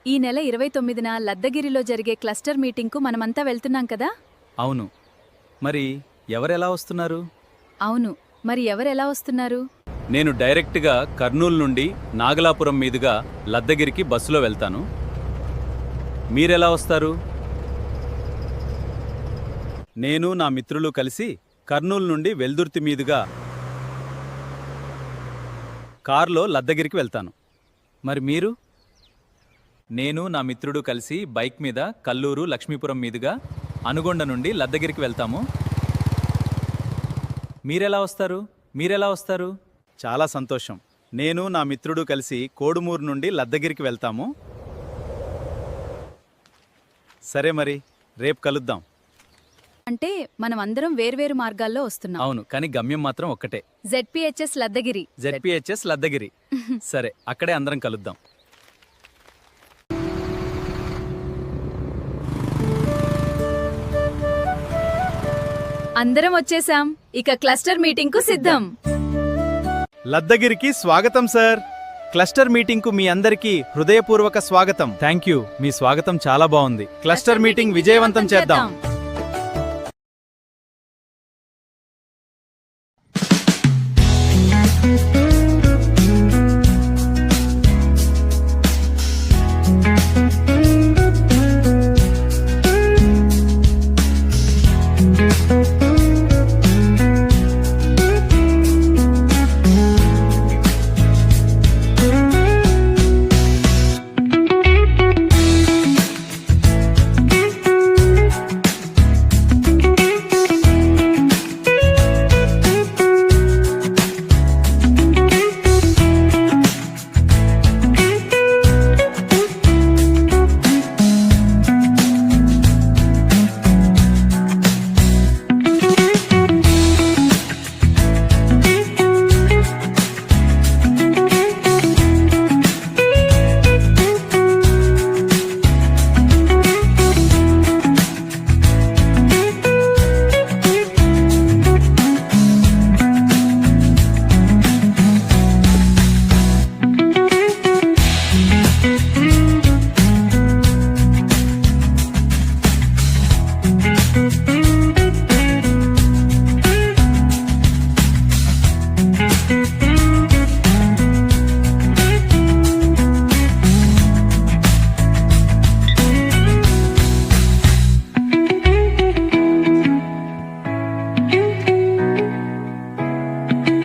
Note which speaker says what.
Speaker 1: ఈ నెల 29న లద్దగిరిలో జరిగే క్లస్టర్ మీటింగ్కు మనమంతా వెళ్తున్నాం కదా?
Speaker 2: అవును. మరి ఎవరెలా వస్తున్నారు?
Speaker 1: అవును, మరి ఎవరెలా వస్తున్నారు?
Speaker 2: నేను డైరెక్ట్గా కర్నూలు నుండి నాగలాపురం మీదుగా లద్దగిరికి బస్సులో వెళ్తాను. మీరెలా వస్తారు? నేను నా మిత్రులు కలిసి కర్నూలు నుండి వెల్దుర్తి మీదుగా కారులో లద్దగిరికి వెళ్తాను. మరి మీరు? నేను నా మిత్రుడు కలిసి బైక్ మీద కల్లూరు లక్ష్మీపురం మీదుగా అనుగొండ నుండి లద్దగిరికి వెళ్తాము. మీరెలా వస్తారు? చాలా సంతోషం. నేను నా మిత్రుడు కలిసి కోడుమూరు నుండి లద్దగిరికి వెళ్తాము. సరే, మరి రేపు కలుద్దాం.
Speaker 1: అంటే మనం అందరం వేర్వేరు మార్గాల్లో వస్తున్నాం.
Speaker 2: అవును, కానీ గమ్యం మాత్రం ఒక్కటే.
Speaker 1: జెడ్పీహెచ్ఎస్ లద్దగిరి.
Speaker 2: జెడ్పీహెచ్ఎస్ లద్దగిరి. సరే, అక్కడే అందరం కలుద్దాం.
Speaker 1: అందరం వచ్చేసాం. ఇక క్లస్టర్ మీటింగ్కు సిద్ధం.
Speaker 2: లద్దగిరికి స్వాగతం సార్. క్లస్టర్ మీటింగ్కు మీ అందరికీ హృదయపూర్వక స్వాగతం. Thank you. మీ స్వాగతం చాలా బాగుంది. క్లస్టర్ మీటింగ్ విజయవంతం చేద్దాం.